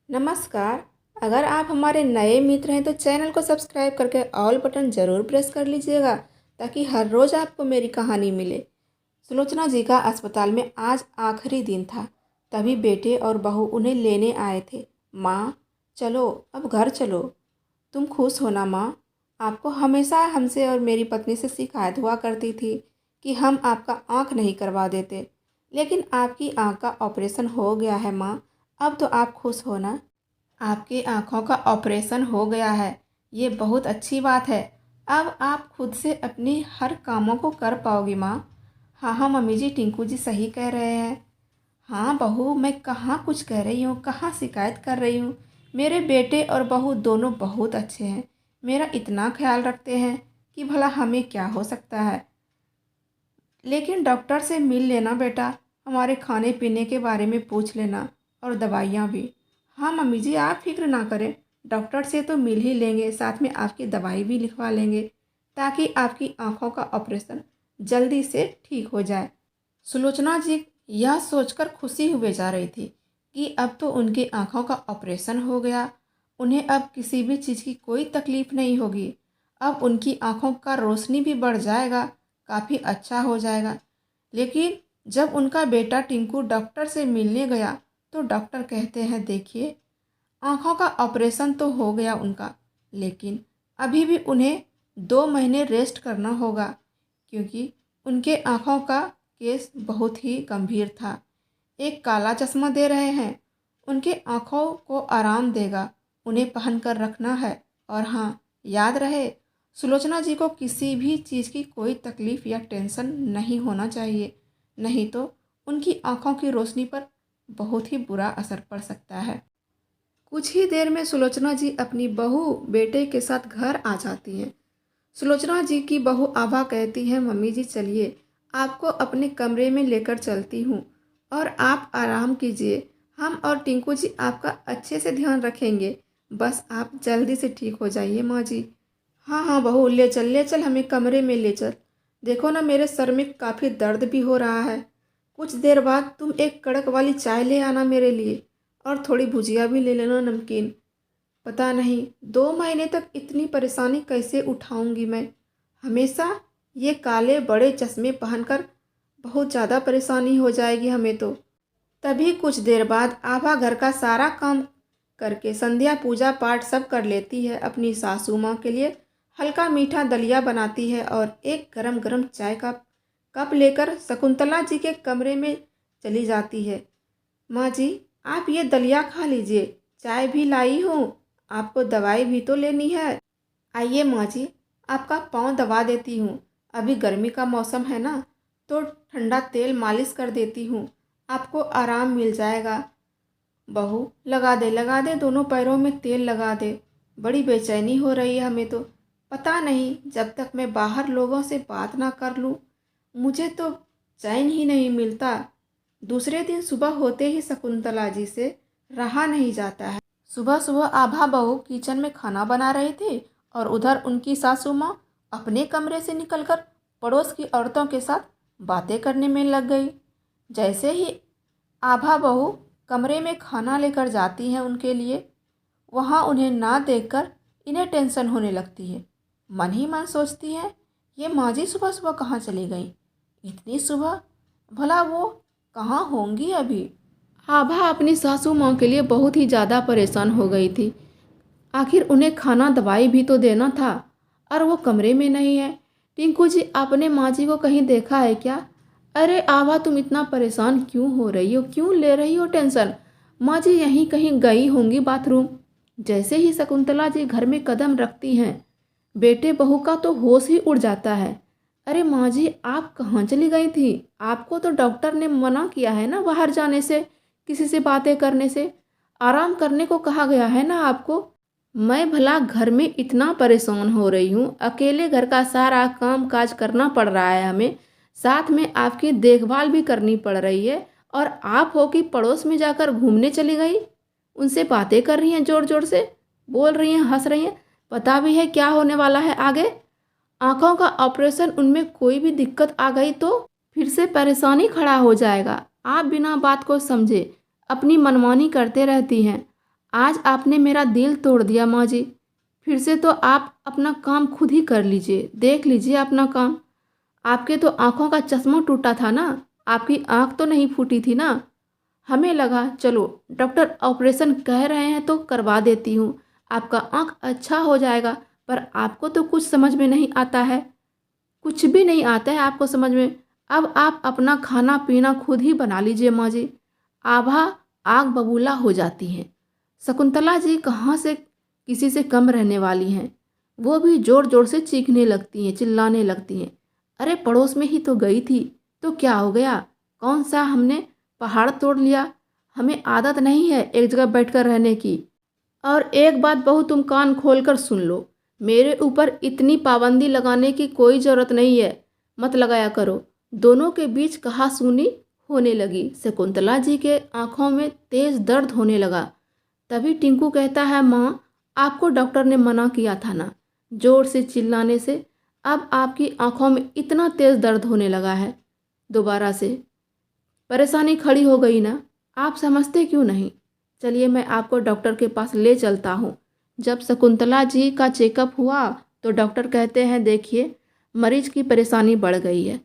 नमस्कार। अगर आप हमारे नए मित्र हैं तो चैनल को सब्सक्राइब करके ऑल बटन ज़रूर प्रेस कर लीजिएगा ताकि हर रोज़ आपको मेरी कहानी मिले। सुलोचना जी का अस्पताल में आज आखिरी दिन था। तभी बेटे और बहू उन्हें लेने आए थे। माँ, चलो अब घर चलो। तुम खुश हो ना माँ? आपको हमेशा हमसे और मेरी पत्नी से शिकायत हुआ करती थी कि हम आपका आँख नहीं करवा देते, लेकिन आपकी आँख का ऑपरेशन हो गया है माँ। अब तो आप खुश हो ना? आपकी आँखों का ऑपरेशन हो गया है, ये बहुत अच्छी बात है। अब आप खुद से अपनी हर कामों को कर पाओगी माँ। हाँ हाँ मम्मी जी, टिंकू जी सही कह रहे हैं। हाँ बहू, मैं कहाँ कुछ कह रही हूँ, कहाँ शिकायत कर रही हूँ। मेरे बेटे और बहू दोनों बहुत अच्छे हैं, मेरा इतना ख्याल रखते हैं कि भला हमें क्या हो सकता है। लेकिन डॉक्टर से मिल लेना बेटा, हमारे खाने पीने के बारे में पूछ लेना और दवाइयाँ भी। हाँ मम्मी जी, आप फिक्र ना करें, डॉक्टर से तो मिल ही लेंगे, साथ में आपकी दवाई भी लिखवा लेंगे ताकि आपकी आंखों का ऑपरेशन जल्दी से ठीक हो जाए। सुलोचना जी यह सोचकर खुशी हुए जा रही थी कि अब तो उनकी आंखों का ऑपरेशन हो गया, उन्हें अब किसी भी चीज़ की कोई तकलीफ़ नहीं होगी। अब उनकी आंखों का रोशनी भी बढ़ जाएगा, काफ़ी अच्छा हो जाएगा। लेकिन जब उनका बेटा टिंकू डॉक्टर से मिलने गया तो डॉक्टर कहते हैं, देखिए आँखों का ऑपरेशन तो हो गया उनका, लेकिन अभी भी उन्हें 2 महीने रेस्ट करना होगा क्योंकि उनके आँखों का केस बहुत ही गंभीर था। एक काला चश्मा दे रहे हैं, उनके आँखों को आराम देगा, उन्हें पहन कर रखना है। और हाँ, याद रहे, सुलोचना जी को किसी भी चीज़ की कोई तकलीफ़ या टेंशन नहीं होना चाहिए, नहीं तो उनकी आँखों की रोशनी पर बहुत ही बुरा असर पड़ सकता है। कुछ ही देर में सुलोचना जी अपनी बहू बेटे के साथ घर आ जाती हैं। सुलोचना जी की बहू आभा कहती है, मम्मी जी चलिए, आपको अपने कमरे में लेकर चलती हूँ और आप आराम कीजिए। हम और टिंकू जी आपका अच्छे से ध्यान रखेंगे, बस आप जल्दी से ठीक हो जाइए माँ जी। हाँ हाँ बहू, ले चल हमें कमरे में ले चल। देखो ना, मेरे सर में काफ़ी दर्द भी हो रहा है। कुछ देर बाद तुम एक कड़क वाली चाय ले आना मेरे लिए और थोड़ी भुजिया भी ले लेना, नमकीन। पता नहीं 2 महीने तक इतनी परेशानी कैसे उठाऊंगी मैं। हमेशा ये काले बड़े चश्मे पहनकर बहुत ज़्यादा परेशानी हो जाएगी हमें तो। तभी कुछ देर बाद आभा घर का सारा काम करके संध्या पूजा पाठ सब कर लेती है। अपनी सासू माँ के लिए हल्का मीठा दलिया बनाती है और एक गरम गरम चाय का कप लेकर शकुंतला जी के कमरे में चली जाती है। माँ जी, आप ये दलिया खा लीजिए, चाय भी लाई हूँ, आपको दवाई भी तो लेनी है। आइए माँ जी, आपका पाँव दबा देती हूँ। अभी गर्मी का मौसम है ना, तो ठंडा तेल मालिश कर देती हूँ, आपको आराम मिल जाएगा। बहू, लगा दे, दोनों पैरों में तेल लगा दे। बड़ी बेचैनी हो रही है हमें तो। पता नहीं, जब तक मैं बाहर लोगों से बात ना कर लूँ मुझे तो चैन ही नहीं मिलता। दूसरे दिन सुबह होते ही शकुंतला जी से रहा नहीं जाता है। सुबह सुबह आभा बहू किचन में खाना बना रही थी और उधर उनकी सासू माँ अपने कमरे से निकलकर पड़ोस की औरतों के साथ बातें करने में लग गई। जैसे ही आभा बहू कमरे में खाना लेकर जाती हैं उनके लिए, वहाँ उन्हें ना देखकर इन्हें टेंशन होने लगती है। मन ही मन सोचती है, ये माँ जी सुबह सुबह कहाँ चली गई, इतनी सुबह, भला वो कहाँ होंगी अभी। आभा अपनी सासू माँ के लिए बहुत ही ज़्यादा परेशान हो गई थी। आखिर उन्हें खाना दवाई भी तो देना था और वो कमरे में नहीं है। टिंकू जी, आपने माँ जी को कहीं देखा है क्या? अरे आभा, तुम इतना परेशान क्यों हो रही हो, क्यों ले रही हो टेंशन? माँ जी यहीं कहीं गई होंगी बाथरूम। जैसे ही शकुंतला जी घर में कदम रखती हैं, बेटे बहू का तो होश ही उड़ जाता है। अरे माँ जी, आप कहाँ चली गई थी? आपको तो डॉक्टर ने मना किया है ना बाहर जाने से, किसी से बातें करने से। आराम करने को कहा गया है ना आपको। मैं भला घर में इतना परेशान हो रही हूँ, अकेले घर का सारा काम काज करना पड़ रहा है हमें, साथ में आपकी देखभाल भी करनी पड़ रही है, और आप हो कि पड़ोस में जाकर घूमने चली गई, उनसे बातें कर रही हैं, जोर जोर से बोल रही हैं, हंस रही हैं। पता भी है क्या होने वाला है आगे? आँखों का ऑपरेशन, उनमें कोई भी दिक्कत आ गई तो फिर से परेशानी खड़ा हो जाएगा। आप बिना बात को समझे अपनी मनमानी करते रहती हैं। आज आपने मेरा दिल तोड़ दिया माँ जी। फिर से तो आप अपना काम खुद ही कर लीजिए, देख लीजिए अपना काम। आपके तो आँखों का चश्मा टूटा था ना, आपकी आँख तो नहीं फूटी थी ना। हमें लगा चलो डॉक्टर ऑपरेशन कह रहे हैं तो करवा देती हूँ, आपका आँख अच्छा हो जाएगा। पर आपको तो कुछ समझ में नहीं आता है, कुछ भी नहीं आता है आपको समझ में। अब आप अपना खाना पीना खुद ही बना लीजिए माँ जी। आभा आग बबूला हो जाती हैं। शकुंतला जी कहाँ से किसी से कम रहने वाली हैं। वो भी ज़ोर ज़ोर से चीखने लगती हैं, चिल्लाने लगती हैं। अरे पड़ोस में ही तो गई थी, तो क्या हो गया? कौन सा हमने पहाड़ तोड़ लिया? हमें आदत नहीं है एक जगह बैठकर रहने की। और एक बात बहू, तुम कान खोलकर सुन लो, मेरे ऊपर इतनी पाबंदी लगाने की कोई ज़रूरत नहीं है, मत लगाया करो। दोनों के बीच कहासुनी होने लगी। शकुंतला जी के आंखों में तेज दर्द होने लगा। तभी टिंकू कहता है, माँ आपको डॉक्टर ने मना किया था ना। जोर से चिल्लाने से अब आपकी आंखों में इतना तेज दर्द होने लगा है। दोबारा से परेशानी खड़ी हो गई ना, आप समझते क्यों नहीं? चलिए मैं आपको डॉक्टर के पास ले चलता हूँ। जब शकुंतला जी का चेकअप हुआ तो डॉक्टर कहते हैं, देखिए मरीज की परेशानी बढ़ गई है।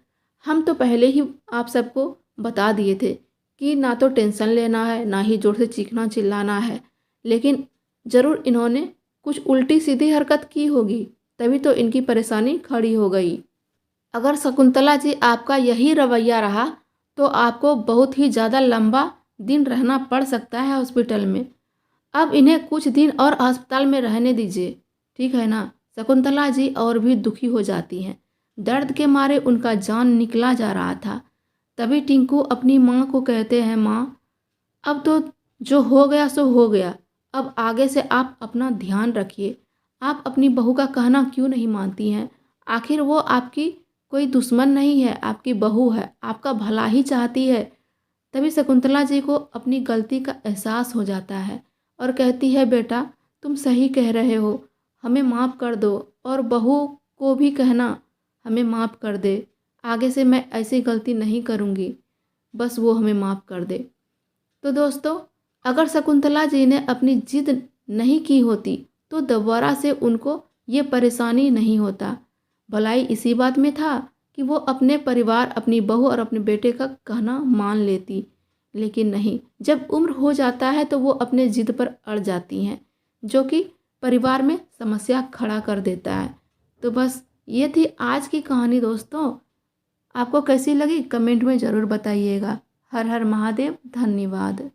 हम तो पहले ही आप सबको बता दिए थे कि ना तो टेंशन लेना है, ना ही जोर से चीखना चिल्लाना है, लेकिन ज़रूर इन्होंने कुछ उल्टी सीधी हरकत की होगी, तभी तो इनकी परेशानी खड़ी हो गई। अगर शकुंतला जी आपका यही रवैया रहा तो आपको बहुत ही ज़्यादा लंबा दिन रहना पड़ सकता है हॉस्पिटल में। अब इन्हें कुछ दिन और अस्पताल में रहने दीजिए, ठीक है ना। शकुंतला जी और भी दुखी हो जाती हैं। दर्द के मारे उनका जान निकला जा रहा था। तभी टिंकू अपनी माँ को कहते हैं, माँ अब तो जो हो गया सो हो गया, अब आगे से आप अपना ध्यान रखिए। आप अपनी बहू का कहना क्यों नहीं मानती हैं? आखिर वो आपकी कोई दुश्मन नहीं है, आपकी बहू है, आपका भला ही चाहती है। तभी शकुंतला जी को अपनी गलती का एहसास हो जाता है और कहती है, बेटा तुम सही कह रहे हो, हमें माफ़ कर दो। और बहू को भी कहना हमें माफ़ कर दे, आगे से मैं ऐसी गलती नहीं करूँगी, बस वो हमें माफ़ कर दे। तो दोस्तों, अगर शकुंतला जी ने अपनी जिद नहीं की होती तो दोबारा से उनको ये परेशानी नहीं होता। भलाई इसी बात में था कि वो अपने परिवार, अपनी बहू और अपने बेटे का कहना मान लेती, लेकिन नहीं, जब उम्र हो जाता है तो वो अपने जिद पर अड़ जाती हैं, जो कि परिवार में समस्या खड़ा कर देता है। तो बस ये थी आज की कहानी दोस्तों। आपको कैसी लगी कमेंट में ज़रूर बताइएगा। हर हर महादेव, धन्यवाद।